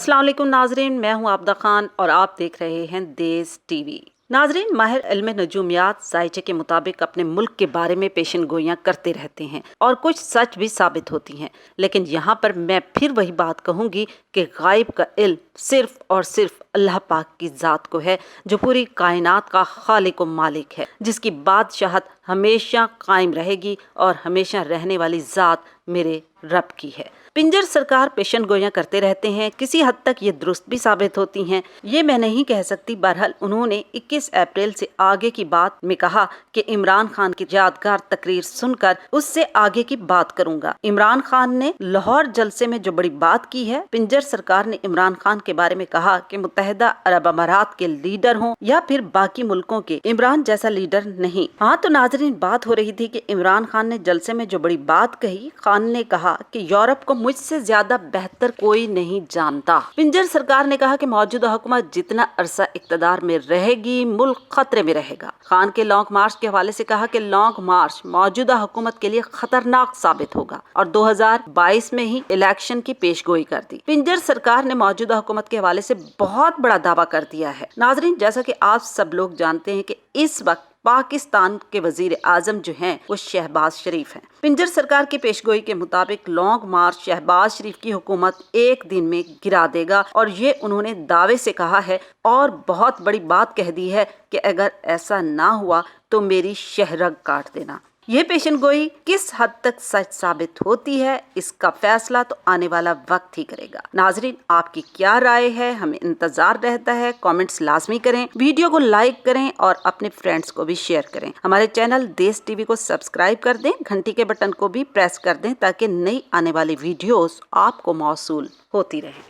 अस्सलाम वालेकुम नाजरीन, मैं हूं आबदा खान और आप देख रहे हैं देश टीवी। नाजरीन, माहिर इल्म नजूमियात जायचे के मुताबिक अपने मुल्क के बारे में पेशन गोइयाँ करते रहते हैं और कुछ सच भी साबित होती हैं, लेकिन यहाँ पर मैं फिर वही बात कहूँगी कि गायब का इल्म सिर्फ और सिर्फ अल्लाह पाक की ज़ात को है, जो पूरी कायनात का खालिक व मालिक है, जिसकी बादशाहत हमेशा कायम रहेगी और हमेशा रहने वाली ज़ात मेरे रब की है। पिंजर सरकार पेशन गोइयाँ करते रहते हैं, किसी हद तक ये दुरुस्त भी साबित होती हैं, ये मैं नहीं कह सकती। बहरहाल उन्होंने 21 अप्रैल से आगे की बात में कहा कि इमरान खान की यादगार तकरीर सुनकर उससे आगे की बात करूंगा। इमरान खान ने लाहौर जलसे में जो बड़ी बात की है, पिंजर सरकार ने इमरान खान के बारे में कहा कि मुत्तहिदा अरब अमारात के लीडर हों या फिर बाकी मुल्कों के, इमरान जैसा लीडर नहीं। हाँ तो नाजरीन, बात हो रही थी कि इमरान खान ने जलसे में जो बड़ी बात कही, खान ने कहा कि यूरोप को मुझसे ज्यादा बेहतर कोई नहीं जानता। पिंजर सरकार ने कहा कि मौजूदा हुकूमत जितना अरसा इक़्तिदार में रहेगी, मुल्क खतरे में रहेगा। खान के लॉन्ग मार्च के हवाले से कहा कि लॉन्ग मार्च मौजूदा हुकूमत के लिए खतरनाक साबित होगा और 2022 में ही इलेक्शन की पेशगोई कर दी। पिंजर सरकार ने मौजूदा हुकूमत के हवाले से बहुत बड़ा दावा कर दिया है। नाजरीन, जैसा कि आप सब लोग जानते हैं कि इस वक्त पाकिस्तान के वजीर आजम जो हैं वो शहबाज शरीफ हैं। पिंजर सरकार की पेशगोई के मुताबिक लॉन्ग मार्च शहबाज शरीफ की हुकूमत एक दिन में गिरा देगा और ये उन्होंने दावे से कहा है और बहुत बड़ी बात कह दी है कि अगर ऐसा ना हुआ तो मेरी शहरग काट देना। ये पेशन गोई किस हद तक सच साबित होती है, इसका फैसला तो आने वाला वक्त ही करेगा। नाजरीन, आपकी क्या राय है, हमें इंतजार रहता है। कमेंट्स लाजमी करें, वीडियो को लाइक करें और अपने फ्रेंड्स को भी शेयर करें। हमारे चैनल देश टीवी को सब्सक्राइब कर दें, घंटी के बटन को भी प्रेस कर दें ताकि नई आने वाली वीडियोस आपको मौसूल होती रहे।